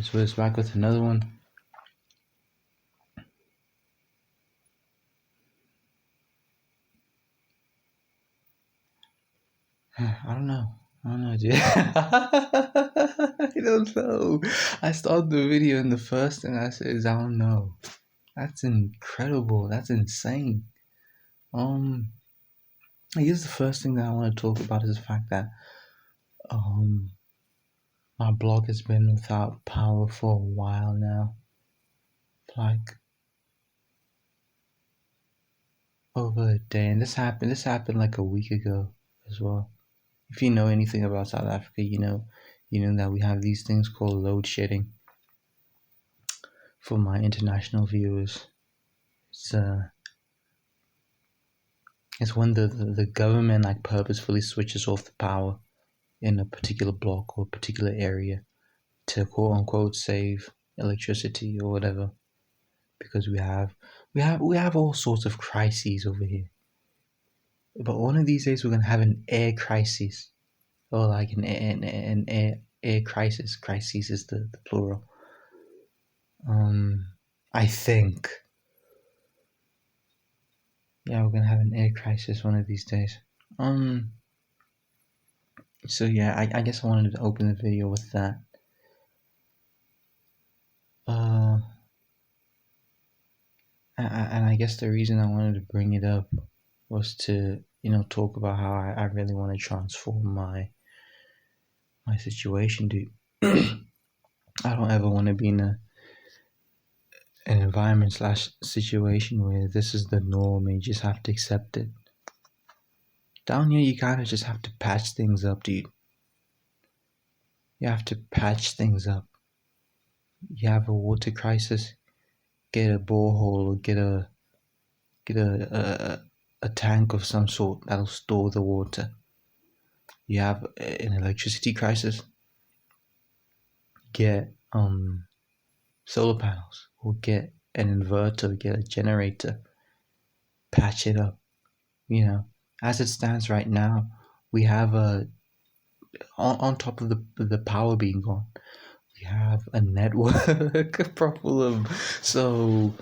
It's Wiz back with another one. I don't know. Dude. I don't know. I started the video and the first thing I said is I don't know. That's incredible. That's insane. I guess the first thing that I want to talk about is the fact that my blog has been without power for a while now. Like over a day, and this happened like a week ago as well. If you know anything about South Africa, you know that we have these things called load shedding. For my international viewers, it's when the government like purposefully switches off the power in a particular block or a particular area to quote unquote save electricity or whatever, because we have all sorts of crises over here. But one of these days we're gonna have an air crisis, or like an air crisis. Crises is the plural. I think. Yeah, we're gonna have an air crisis one of these days. So yeah, I guess I wanted to open the video with that. And I guess the reason I wanted to bring it up was to, talk about how I really want to transform my situation, dude. I don't ever want to be in an environment / situation where this is the norm and you just have to accept it. Down here, you kind of just have to patch things up, dude. You have to patch things up. You have a water crisis, get a borehole or get a tank of some sort that'll store the water. You have an electricity crisis, get solar panels or get an inverter, get a generator, patch it up. As it stands right now, we have on top of the power being gone, we have a network problem. So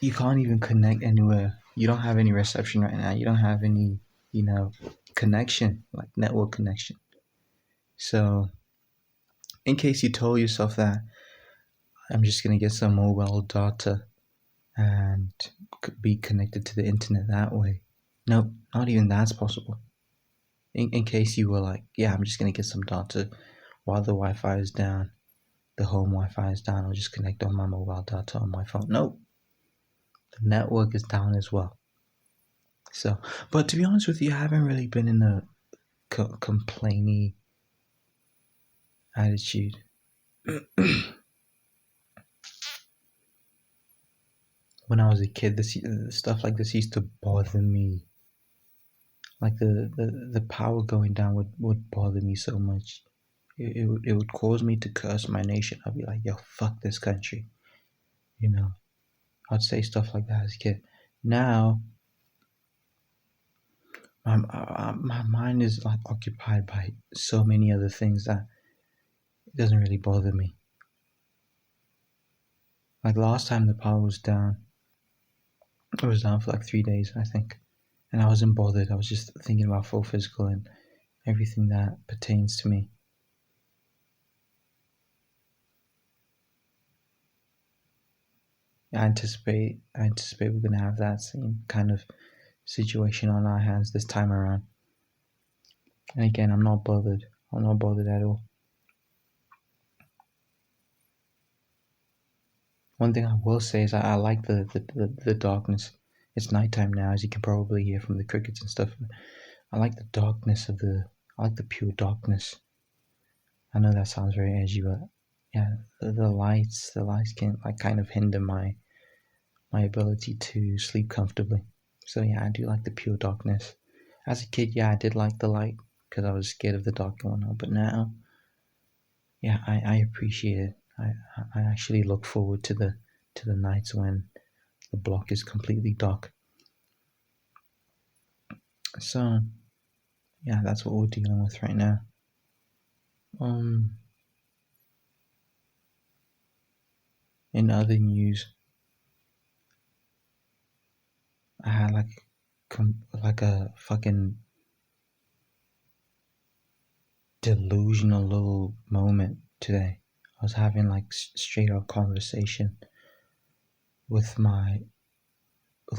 you can't even connect anywhere. You don't have any reception right now. You don't have any, connection, like network connection. So in case you told yourself that I'm just going to get some mobile data and be connected to the internet that way. Nope, not even that's possible. In case you were like, yeah, I'm just going to get some data while the Wi-Fi is down, the home Wi-Fi is down, I'll just connect on my mobile data on my phone. Nope, the network is down as well. So, but to be honest with you, I haven't really been in a complainy attitude. When I was a kid, this stuff like this used to bother me. Like the power going down would bother me so much. It would cause me to curse my nation. I'd be like, yo, fuck this country. I'd say stuff like that as a kid. Now, my mind is like occupied by so many other things that it doesn't really bother me. Like last time the power was down, it was down for like 3 days, I think. And I wasn't bothered. I was just thinking about full physical and everything that pertains to me. I anticipate we're gonna have that same kind of situation on our hands this time around. And again, I'm not bothered. I'm not bothered at all. One thing I will say is I like the darkness. It's nighttime now, as you can probably hear from the crickets and stuff. I like the darkness I like the pure darkness. I know that sounds very edgy, but yeah, the lights can like kind of hinder my ability to sleep comfortably. So yeah, I do like the pure darkness. As a kid, yeah, I did like the light because I was scared of the dark and whatnot. But now, yeah, I appreciate it. I actually look forward to the nights when the block is completely dark. So yeah, that's what we're dealing with right now. In other news, I had like a fucking delusional little moment today. I was having like straight up conversation with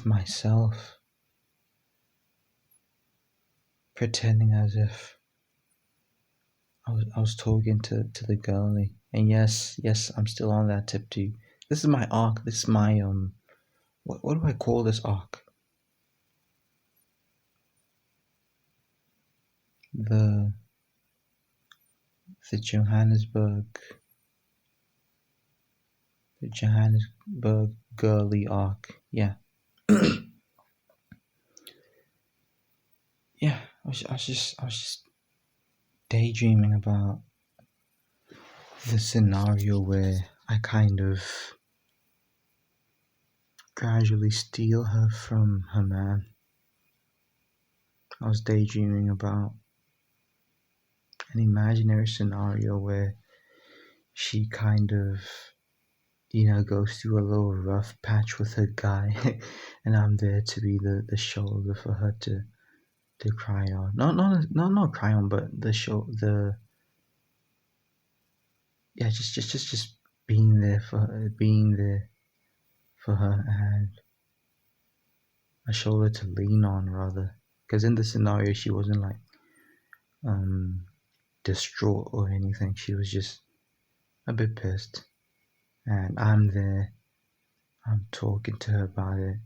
myself, pretending as if I was talking to the girlie. And yes, I'm still on that tip too. This is my arc. This is my what do I call this arc? The the Johannesburg the Johannesburg girly arc. Yeah. Yeah. I was just daydreaming about the scenario where I kind of gradually steal her from her man. I was daydreaming about an imaginary scenario where she kind of, goes through a little rough patch with her guy, and I'm there to be the shoulder for her to cry on. Not cry on, but the yeah, just being there for her, and a shoulder to lean on rather. Because in the scenario, she wasn't like um distraught or anything. She was just a bit pissed, and I'm there. I'm talking to her about it.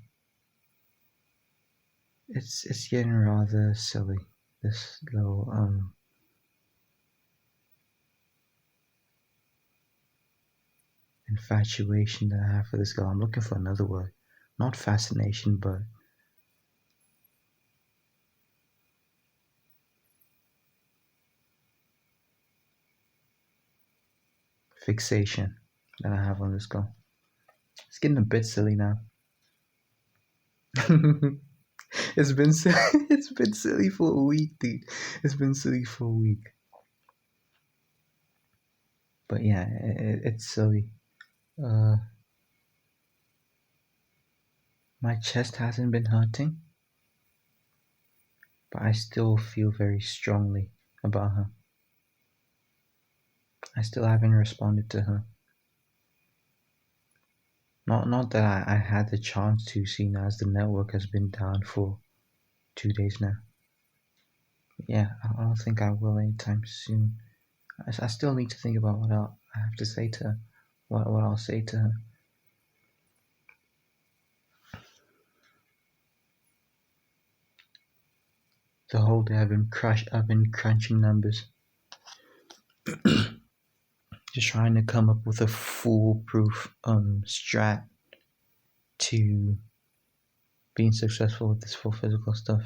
It's getting rather silly. This little infatuation that I have for this girl. I'm looking for another word, not fascination, but fixation that I have on this girl. It's getting a bit silly now. it's been it's been silly for a week, dude. It's been silly for a week. But yeah, it's silly. Uh, my chest hasn't been hurting, but I still feel very strongly about her. I still haven't responded to her. Not that I had the chance to, seeing as the network has been down for 2 days now. Yeah, I don't think I will anytime soon. I still need to think about what I have to say to her, what I'll say to her. The whole day I've been crunching numbers, just trying to come up with a foolproof strat to being successful with this full physical stuff.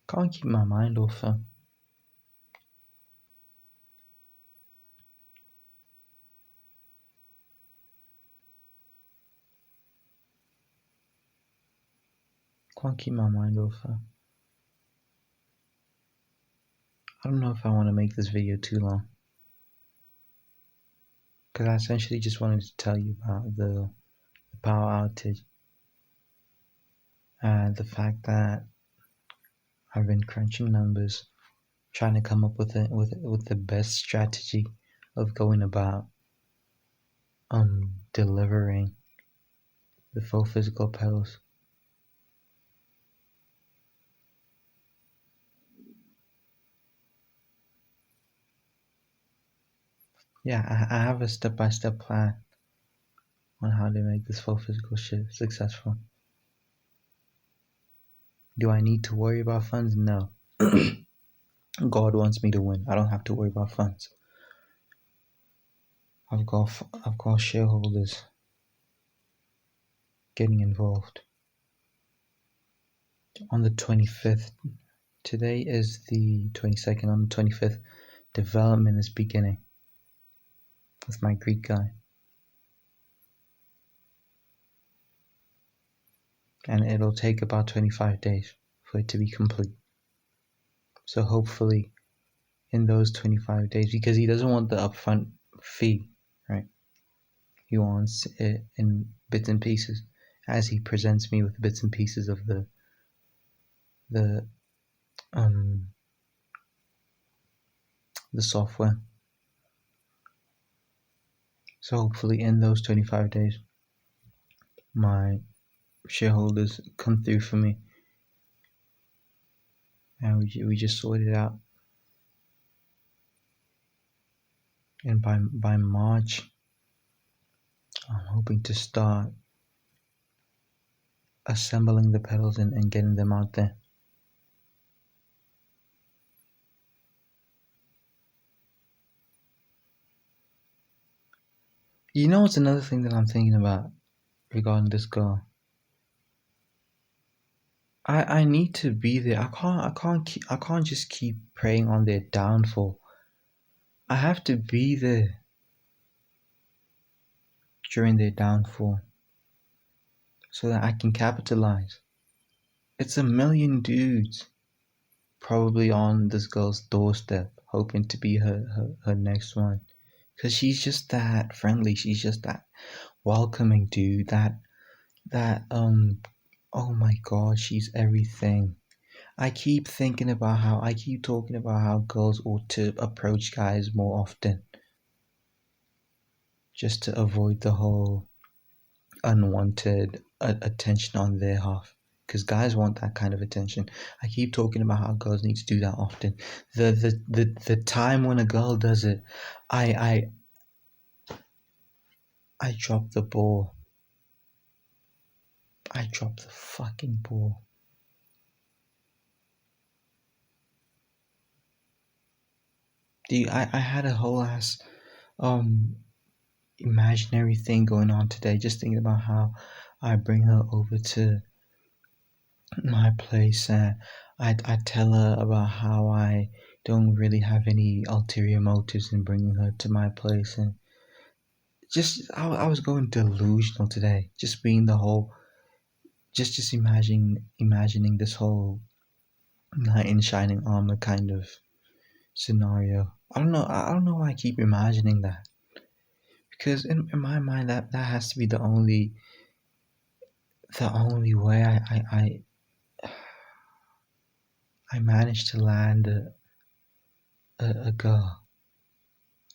Can't keep my mind off her. Can't keep my mind off her. I don't know if I want to make this video too long, because I essentially just wanted to tell you about the power outage and the fact that I've been crunching numbers, trying to come up with the best strategy of going about delivering the full physical pedals. Yeah, I have a step-by-step plan on how to make this full physical shit successful. Do I need to worry about funds? No. God wants me to win. I don't have to worry about funds. I've got shareholders getting involved. On the 25th, today is the 22nd. On the 25th, development is beginning. with my Greek guy, and it'll take about 25 days for it to be complete. So hopefully, in those 25 days, because he doesn't want the upfront fee, right? He wants it in bits and pieces, as he presents me with bits and pieces of the um the software. So hopefully, in those 25 days, my shareholders come through for me, and we just sort it out. And by March, I'm hoping to start assembling the pedals and getting them out there. You know what's another thing that I'm thinking about regarding this girl? I need to be there. I can't just keep preying on their downfall. I have to be there during their downfall so that I can capitalize. It's a million dudes probably on this girl's doorstep hoping to be her next one. Because she's just that friendly. She's just that welcoming dude. Oh my god, she's everything. I keep thinking about how I keep talking about how girls ought to approach guys more often just to avoid the whole unwanted attention on their half. Because guys want that kind of attention. I keep talking about how girls need to do that often. The time when a girl does it, I I drop the ball. I drop the fucking ball. Dude, I had a whole ass um imaginary thing going on today, just thinking about how I bring her over to my place and I tell her about how I don't really have any ulterior motives in bringing her to my place, and I was going delusional today, just being the whole just imagining this whole knight in shining armor kind of scenario. I don't know why I keep imagining that, because in my mind that has to be the only way I managed to land a girl.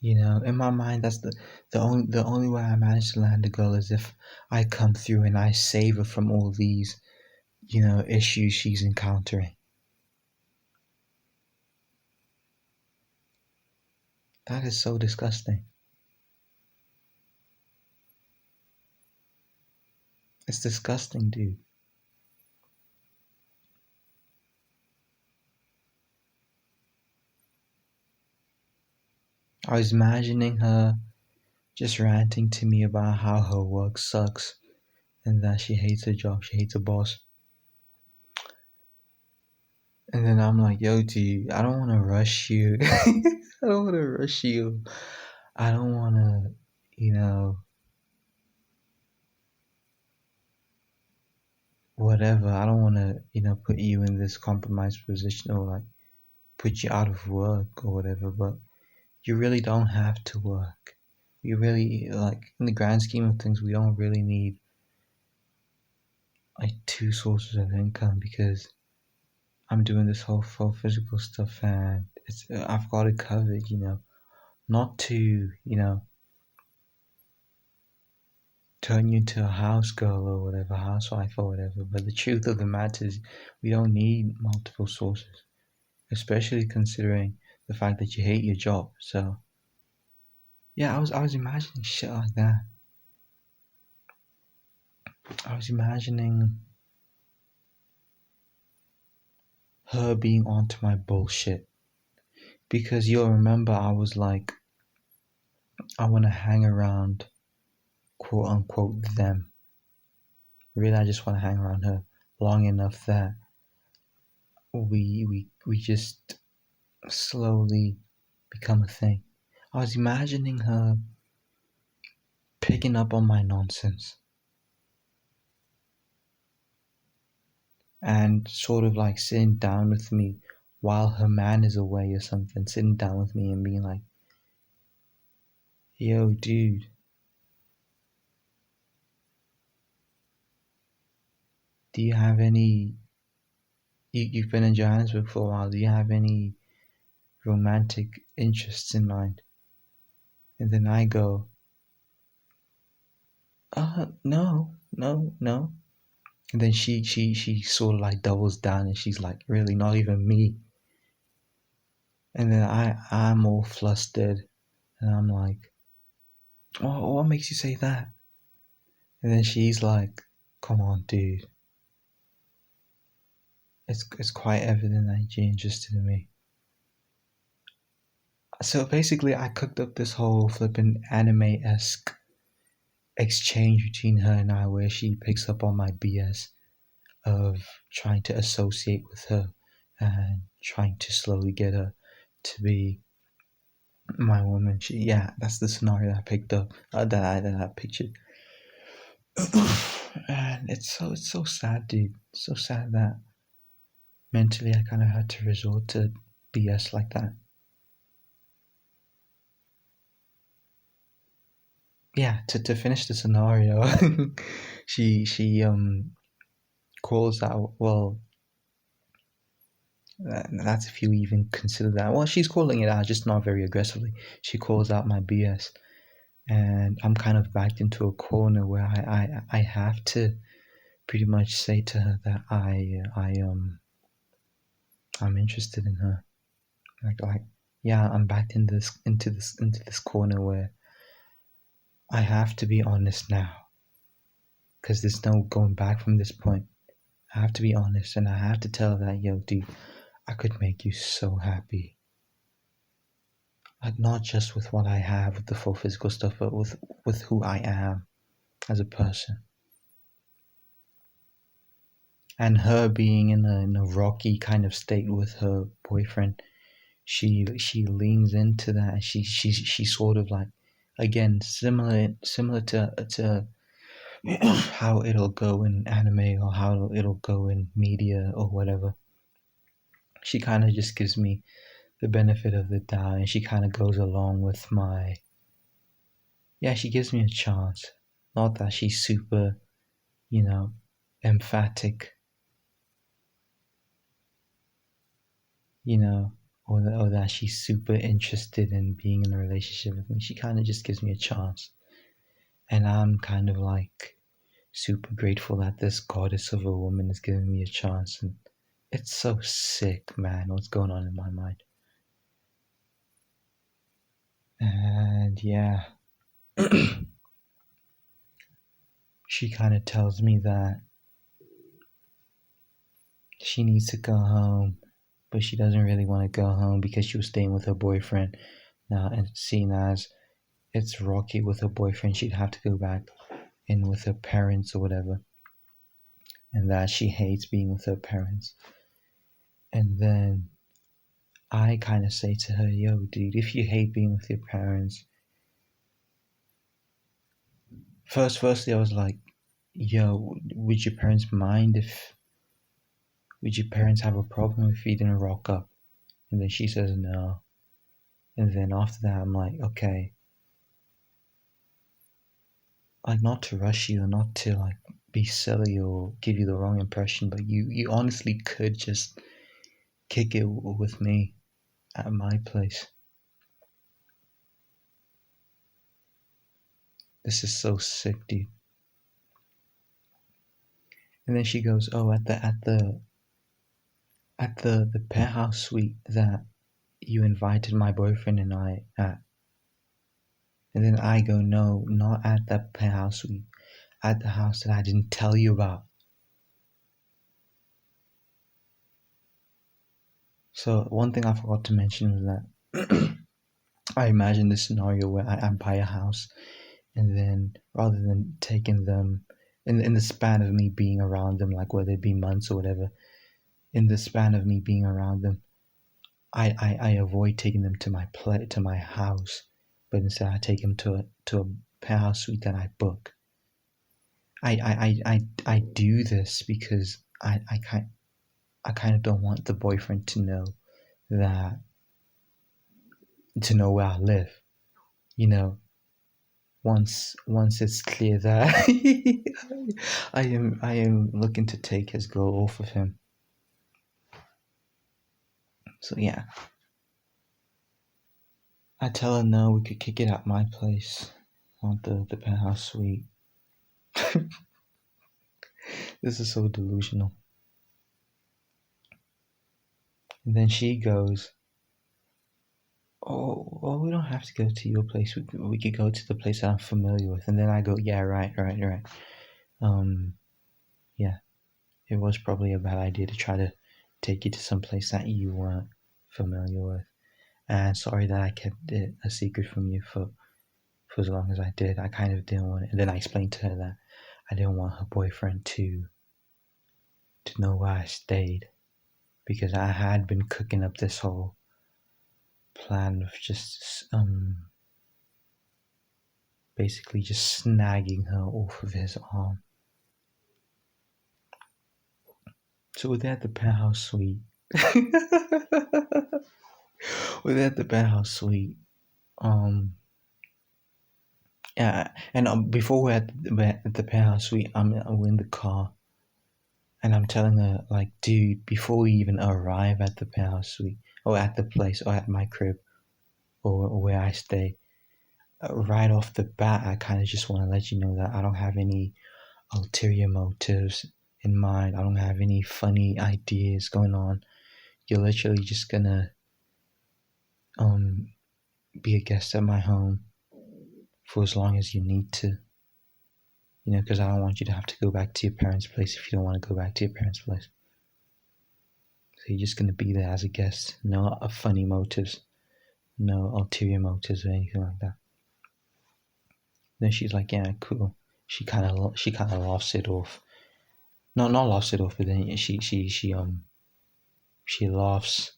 You know, in my mind, that's the only way I manage to land a girl is if I come through and I save her from all these, issues she's encountering. That is so disgusting. It's disgusting, dude. I was imagining her just ranting to me about how her work sucks and that she hates her job, she hates her boss. And then I'm like, yo, dude, I don't want to rush you. I don't want to rush you. I don't want to, you know, whatever. I don't want to, put you in this compromised position or like put you out of work or whatever. But you really don't have to work. You really, like, in the grand scheme of things, we don't really need like two sources of income because I'm doing this whole full physical stuff and I've got it covered, not to, turn you into a house girl or whatever, housewife or whatever. But the truth of the matter is, we don't need multiple sources, especially considering the fact that you hate your job. So yeah, I was imagining shit like that. I was imagining her being onto my bullshit because you'll remember I was like, I want to hang around, quote unquote, them. Really, I just want to hang around her long enough that we just slowly become a thing. I was imagining her picking up on my nonsense and sort of like sitting down with me while her man is away or something, sitting down with me and being like, yo, dude, do you have any, you've been in Johannesburg for a while, do you have any romantic interests in mind? And then I go, no, no, no. And then she sort of like doubles down and she's like, really, not even me. And then I'm all flustered and I'm like, oh, what makes you say that? And then she's like, come on, dude. It's quite evident that you're interested in me. So basically, I cooked up this whole flippin' anime-esque exchange between her and I where she picks up on my BS of trying to associate with her and trying to slowly get her to be my woman. Yeah, that's the scenario I picked up, that I pictured. And it's so sad, dude. It's so sad that mentally I kind of had to resort to BS like that. Yeah, to finish the scenario, she calls out. Well, that's if you even consider that. Well, she's calling it out, just not very aggressively. She calls out my BS, and I'm kind of backed into a corner where I have to pretty much say to her that I'm interested in her. Like yeah, I'm backed into this corner where I have to be honest now because there's no going back from this point. I have to be honest and I have to tell her that, yo, dude, I could make you so happy. Like not just with what I have, with the full physical stuff, but with who I am as a person. And her being in a rocky kind of state with her boyfriend, she leans into that and she sort of like, again, similar to how it'll go in anime or how it'll go in media or whatever. She kind of just gives me the benefit of the doubt and she kind of goes along with my, yeah, she gives me a chance. Not that she's super, you know, emphatic, you know, or that she's super interested in being in a relationship with me. She kind of just gives me a chance. And I'm kind of like super grateful that this goddess of a woman is giving me a chance. And it's so sick, man, what's going on in my mind. And yeah, she kind of tells me that she needs to go home, but she doesn't really want to go home because she was staying with her boyfriend. Now, and seeing as it's rocky with her boyfriend, she'd have to go back in with her parents or whatever, and that she hates being with her parents. And then I kind of say to her, yo, dude, if you hate being with your parents, firstly, I was like, yo, would your parents have a problem if you didn't rock up? And then she says no. And then after that, I'm like, okay, like not to rush you, not to like be silly or give you the wrong impression, but you honestly could just kick it with me at my place. This is so sick, dude. And then she goes, oh, at the penthouse suite that you invited my boyfriend and I at. And then I go, no, not at that penthouse suite, at the house that I didn't tell you about. So one thing I forgot to mention was that I imagine this scenario where I buy a house and then rather than taking them in the span of me being around them, like whether it be months or whatever, in the span of me being around them, I avoid taking them to my house, but instead I take them to penthouse suite that I book. I do this because I kind of don't want the boyfriend that to know where I live. You know, once it's clear that I am looking to take his girl off of him. So yeah, I tell her no, we could kick it at my place, not the penthouse suite. This is so delusional. And then she goes, "Oh, well, we don't have to go to your place. We could go to the place that I'm familiar with." And then I go, "Yeah, right. Um, yeah, it was probably a bad idea to try to take you to some place that you weren't familiar with. And sorry that I kept it a secret from you for as long as I did. I kind of didn't want it." And then I explained to her that I didn't want her boyfriend to know where I stayed because I had been cooking up this whole plan of just basically just snagging her off of his arm. So we're there at the penthouse suite. We're there at the penthouse suite. Yeah, and before we're at the penthouse suite, we're in the car, and I'm telling her like, dude, before we even arrive at the penthouse suite or at the place or at my crib or where I stay, right off the bat, I kind of just want to let you know that I don't have any ulterior motives in mind. I don't have any funny ideas going on. You're literally just gonna um be a guest at my home for as long as you need to. You know, because I don't want you to have to go back to your parents' place if you don't want to go back to your parents' place. So you're just gonna be there as a guest. No funny motives, no ulterior motives or anything like that. Then she's like, yeah, cool. She kind of laughs it off. No, not laughs it off, but then she laughs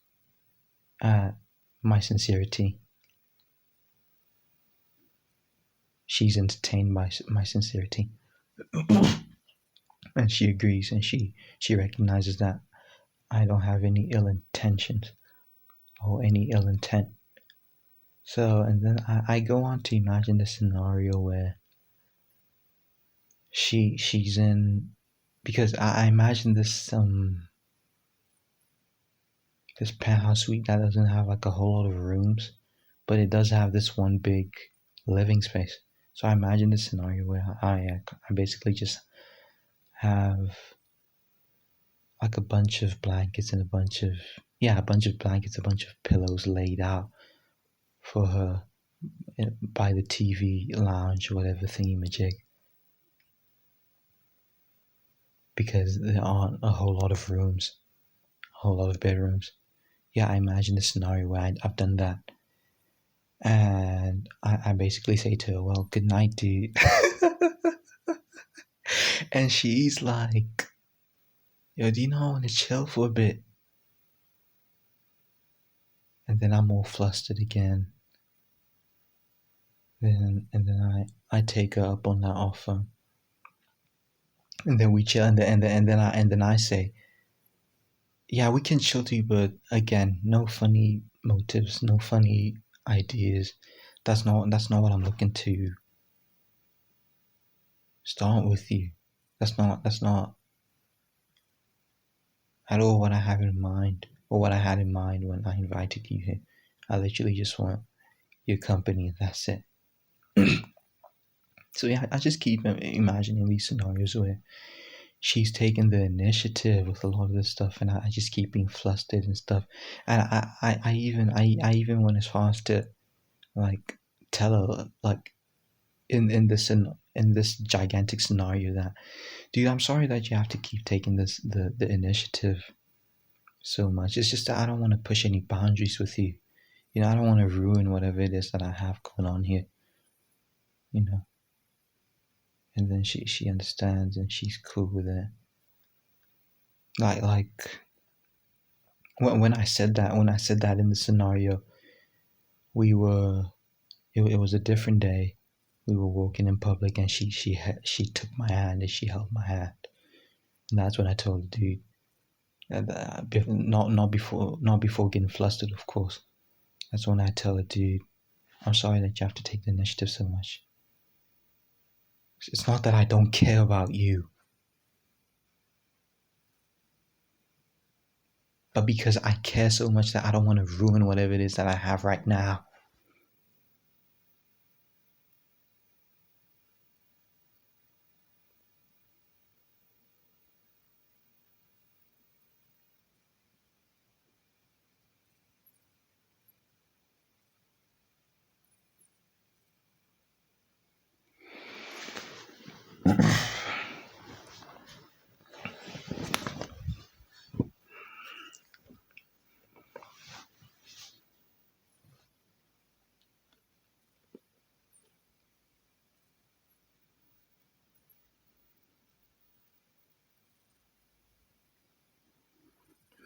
at my sincerity. She's entertained by my sincerity, and she agrees, and she recognizes that I don't have any ill intentions or any ill intent. So, and then I go on to imagine the scenario where she's in, because I imagine this penthouse suite that doesn't have like a whole lot of rooms, but it does have this one big living space. So I imagine the scenario where I basically just have like a bunch of blankets and a bunch of blankets, a bunch of pillows laid out for her by the TV lounge, whatever thingy majig, because there aren't a whole lot of rooms, a whole lot of bedrooms. Yeah, I imagine the scenario where I've done that. And I basically say to her, well, good night, dude. And she's like, yo, do you know I want to chill for a bit? And then I'm all flustered again. And then I take her up on that offer. And then we chill, and then I say, yeah, we can chill too, but again, no funny motives, no funny ideas. That's not what I'm looking to start with you. That's not at all what I have in mind or what I had in mind when I invited you here. I literally just want your company and that's it. So yeah, I just keep imagining these scenarios where she's taking the initiative with a lot of this stuff, and I just keep being flustered and stuff. And I even went as far as to like tell her like in this gigantic scenario that, dude, I'm sorry that you have to keep taking the initiative so much. It's just that I don't want to push any boundaries with you. You know, I don't want to ruin whatever it is that I have going on here. You know. And then she understands and she's cool with it. Like when I said that in the scenario, we were it was a different day. We were walking in public, and she took my hand and she held my hand. And that's when I told the dude, not before getting flustered, of course. That's when I tell the dude, I'm sorry that you have to take the initiative so much. It's not that I don't care about you, but because I care so much that I don't want to ruin whatever it is that I have right now.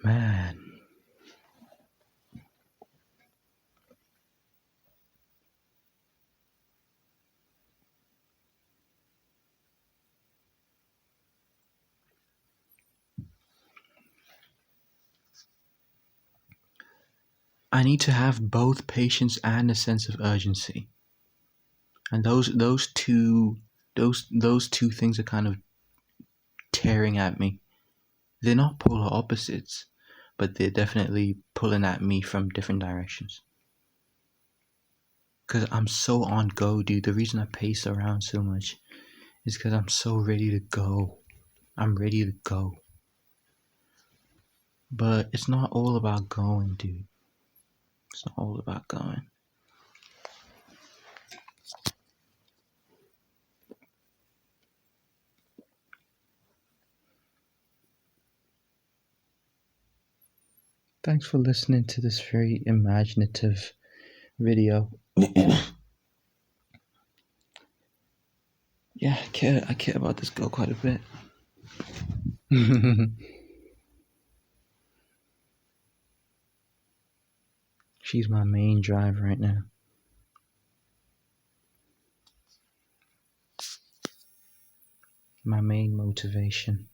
Man, I need to have both patience and a sense of urgency. And those two things are kind of tearing at me. They're not polar opposites, but they're definitely pulling at me from different directions. Because I'm so on go, dude. The reason I pace around so much is because I'm so ready to go. I'm ready to go. But it's not all about going, dude. It's not all about going. Thanks for listening to this very imaginative video. Yeah, I care about this girl quite a bit. She's my main drive right now. My main motivation.